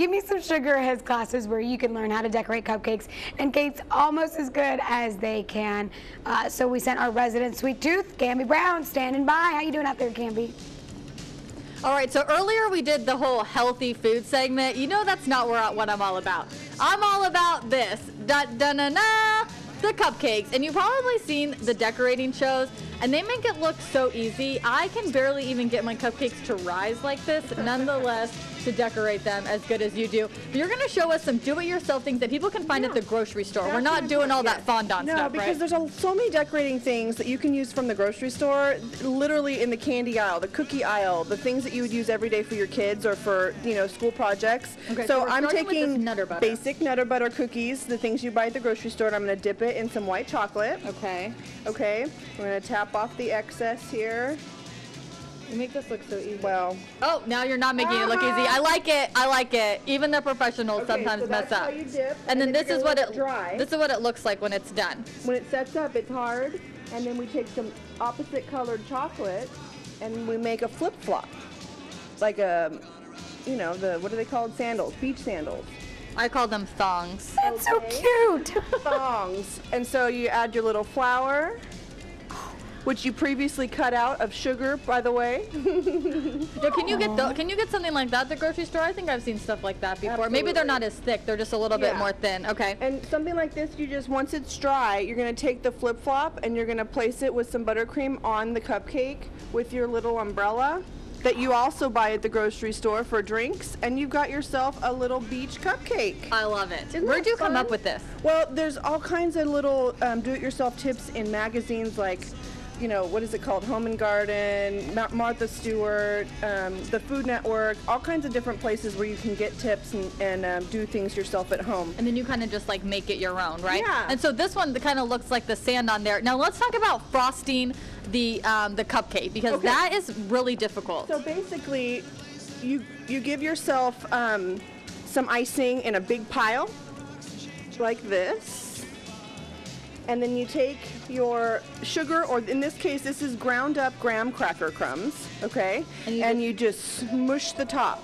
Gimmee Some Sugar has classes where you can learn how to decorate cupcakes and cakes almost as good as they can. So we sent our resident sweet tooth, Cambi Brown, standing by. How you doing out there, Cambi? All right, so earlier we did the whole healthy food segment. You know that's not what I'm all about. I'm all about this. Da-da-na-na, the cupcakes. And you've probably seen the decorating shows, and they make it look so easy. I can barely even get my cupcakes to rise like this, nonetheless, to decorate them as good as you do. But you're going to show us some do-it-yourself things that people can find at the grocery store. We're not doing all that fondant stuff, right? No, because there's so many decorating things that you can use from the grocery store, literally in the candy aisle, the cookie aisle, the things that you would use every day for your kids or for, you know, school projects. Okay, so I'm taking basic Nutter Butter cookies, the things you buy at the grocery store, and I'm going to dip it in some white chocolate. Okay. Okay. We're going to tap off the excess here. You make this look so easy. Well. Oh, now you're not making it look easy. I like it. I like it. Even the professionals sometimes mess up. How you dip, and then this is what it dry. This is what it looks like when it's done. When it sets up, it's hard, and then we take some opposite colored chocolate, and we make a flip flop, like a, you know, what are they called? Sandals, beach sandals. I call them thongs. That's so cute. Thongs. And so you add your little flour, which you previously cut out of sugar, by the way. Yo, can you get something like that at the grocery store? I think I've seen stuff like that before. Absolutely. Maybe they're not as thick. They're just a little bit more thin. Okay. And something like this, you just, once it's dry, you're going to take the flip-flop and you're going to place it with some buttercream on the cupcake with your little umbrella that you also buy at the grocery store for drinks, and you've got yourself a little beach cupcake. I love it. Where'd you come up with this? Well, there's all kinds of little do-it-yourself tips in magazines like, you know, what is it called? Home and Garden, Martha Stewart, the Food Network, all kinds of different places where you can get tips and do things yourself at home. And then you kind of just like make it your own, right? Yeah. And so this one kind of looks like the sand on there. Now let's talk about frosting the cupcake, because that is really difficult. So basically, you give yourself some icing in a big pile, like this. And then you take your sugar, or in this case, this is ground up graham cracker crumbs, okay? And you just smush the top.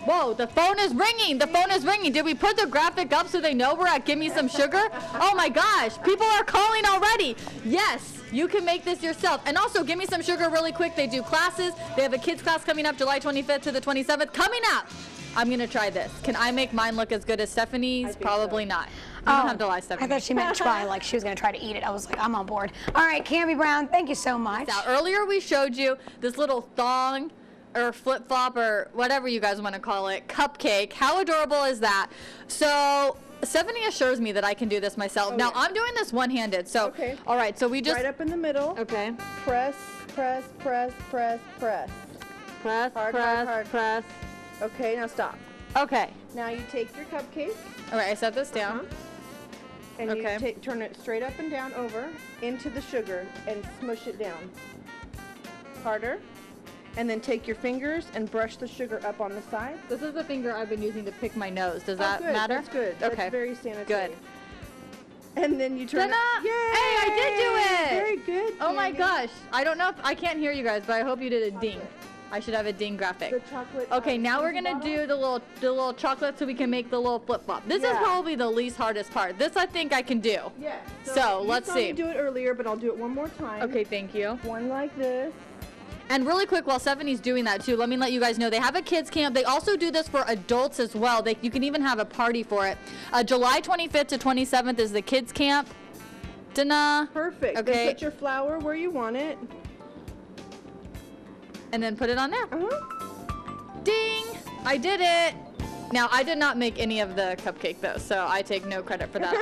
Whoa, the phone is ringing. The phone is ringing. Did we put the graphic up so they know we're at Gimmee Some Sugar? Oh my gosh, people are calling already. Yes, you can make this yourself. And also, Gimmee Some Sugar really quick. They do classes. They have a kids class coming up July 25th to the 27th. Coming up. I'm going to try this. Can I make mine look as good as Stephanie's? Probably not. You don't have to lie, Stephanie. I thought she meant try, like she was going to try to eat it. I was like, I'm on board. All right, Cambi Brown, thank you so much. Now, earlier we showed you this little thong or flip-flop or whatever you guys want to call it, cupcake. How adorable is that? So Stephanie assures me that I can do this myself. Now, I'm doing this one-handed. So, all right, so we just... Right up in the middle. Okay. Press, press, press, press, press. Press, hard, press, hard, hard. press. Okay, now stop. Okay. Now you take your cupcake. All right, I set this down. And you turn it straight up and down over into the sugar and smush it down. Harder. And then take your fingers and brush the sugar up on the side. This is the finger I've been using to pick my nose. Does that matter? That's good. Okay. That's very sanitary. Good. And then you turn it. Yay! Hey, I did do it! Very good. Oh my Cambi. gosh. I don't know if I can't hear you guys, but I hope you did a ding. I should have a ding graphic. The chocolate. Okay, now we're gonna do the little chocolate so we can make the little flip flop. This is probably the least hardest part. This I think I can do. Yeah. So let's see. You do it earlier, but I'll do it one more time. Okay, thank you. One like this. And really quick, while Stephanie's doing that too, let me let you guys know they have a kids camp. They also do this for adults as well. You can even have a party for it. July 25th to 27th is the kids camp. Dana. Perfect. Okay. Then put your flour where you want it. And then put it on there. Ding! I did it. Now, I did not make any of the cupcake though, so I take no credit for that.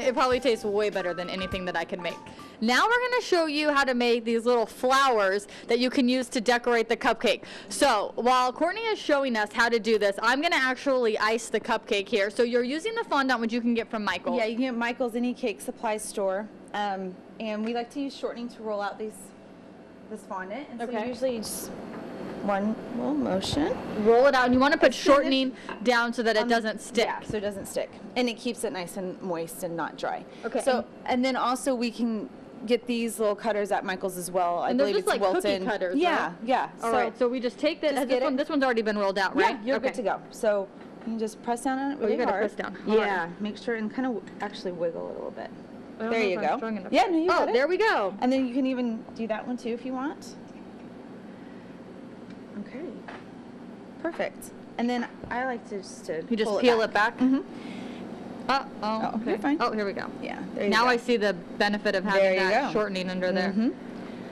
It probably tastes way better than anything that I can make. Now we're gonna show you how to make these little flowers that you can use to decorate the cupcake. So while Courtney is showing us how to do this, I'm gonna actually ice the cupcake here. So you're using the fondant, which you can get from Michael's. Yeah, you can get Michael's any cake supply store. And we like to use shortening to roll out this fondant. And so usually just one little motion. Roll it out, and you want to put shortening down so that it doesn't stick. Yeah, so it doesn't stick. And it keeps it nice and moist and not dry. Okay. So, and then also we can get these little cutters at Michael's as well. I And believe they're just it's like Wilton. cookie cutters, Yeah, right? yeah. All right, so we just take this. Just get This one's already been rolled out, right? Yeah, you're good to go. So You just press down on it Oh, really you gotta hard. press down hard. Yeah, make sure and kind of actually wiggle a little bit. I don't There know you if I'm go. strong enough. Yeah, no, you got it. there we go. And then you can even do that one too if you want. Okay. Perfect. And then I like to just You just pull peel it back. Mm-hmm. Oh, okay. you're fine. Oh, here we go. Yeah. There you Now go. I see the benefit of There having you that go. shortening under there. Mhm.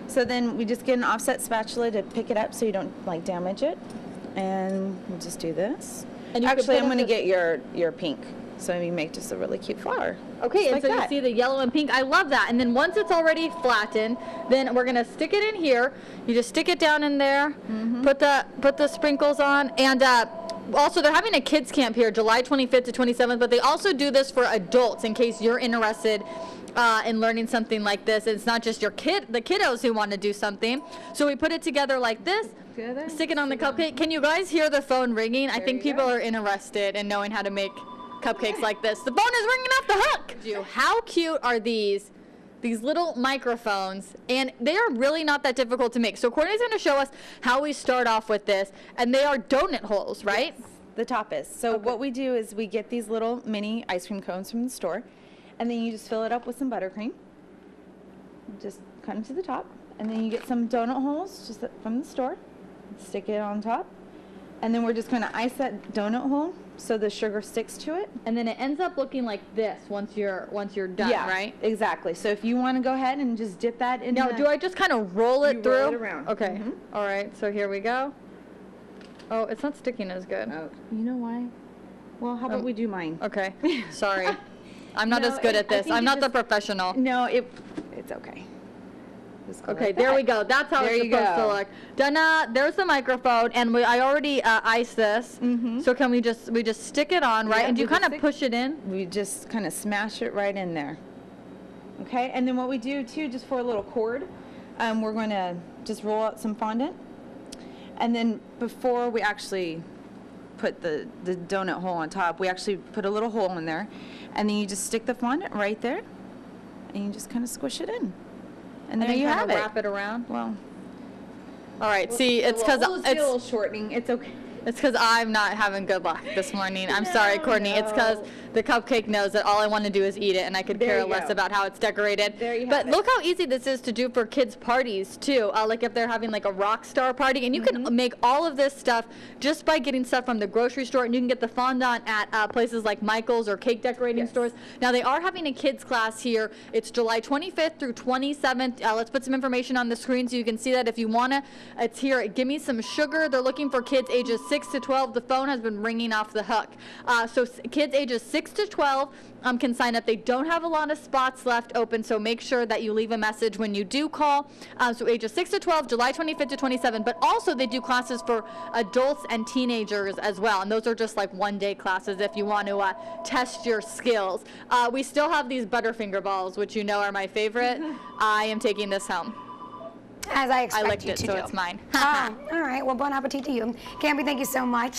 So then we just get an offset spatula to pick it up so you don't like damage it. And we'll just do this. And you can Actually, put I'm up going to the- get your pink. So you make just a really cute flower. Okay, Just and like so that. you see the yellow and pink. I love that. And then once it's already flattened, then we're gonna stick it in here. You just stick it down in there. Mm-hmm. Put the sprinkles on, and also they're having a kids camp here, July 25th to 27th. But they also do this for adults in case you're interested in learning something like this. It's not just the kiddos who want to do something. So we put it together like this. Together. Stick it on the cupcake. Can you guys hear the phone ringing? I think you people go. are interested in knowing how to make cupcakes like this. The phone is ringing off the hook. How cute are these little microphones? And they are really not that difficult to make. So Courtney's going to show us how we start off with this. And they are donut holes, right? Yes, the top is. So what we do is we get these little mini ice cream cones from the store, and then you just fill it up with some buttercream. Just cut them to the top, and then you get some donut holes just from the store. Stick it on top, and then we're just going to ice that donut hole so the sugar sticks to it. And then it ends up looking like this once you're done, right? Exactly. So if you want to go ahead and just dip that in. Now, do I just kind of roll it You through? roll it around. Okay. Mhm. All right. So here we go. Oh, it's not sticking as good. Oh, you know why? Well, how about we do mine? Okay. Sorry. I'm not No, as good at I this. think I'm you not the just- professional. No, it's okay. Just go Okay, like there that. we go. That's how There it's you supposed to go. look. Donna, there's the microphone, and I already iced this. Mhm. So can we just stick it on, right? Yeah, And you we just kind of stick- push it in. We just kind of smash it right in there. Okay, and then what we do too, just for a little cord, we're going to just roll out some fondant. And then before we actually put the donut hole on top, we actually put a little hole in there. And then you just stick the fondant right there, and you just kind of squish it in. And there then you kinda have it. wrap it around. Well, All right. See, it's because we'll just do a little shortening. It's okay. It's because I'm not having good luck this morning. I'm sorry, Courtney. It's because no. the cupcake knows that all I want to do is eat it, and I could There care you less go. about how it's decorated. There you But have it. look how easy this is to do for kids' parties, too. Like if they're having like a rock star party. And you Mm-hmm. can make all of this stuff just by getting stuff from the grocery store. And you can get the fondant at places like Michael's or cake decorating stores. Now, they are having a kids class here. It's July 25th through 27th. Let's put some information on the screen so you can see that if you want to. It's here at Gimmee Some Sugar. They're looking for kids ages 6 to 12. The phone has been ringing off the hook. So kids ages 6 to 12 can sign up. They don't have a lot of spots left open, so make sure that you leave a message when you do call. So ages 6 to 12, July 25th to 27. But also they do classes for adults and teenagers as well, and those are just like one-day classes if you want to test your skills. We still have these Butterfinger balls, which you know are my favorite. I am taking this home. As I I expect licked you it, to so do. it's mine. All right. Well, bon appetit to you. Cambi, thank you so much.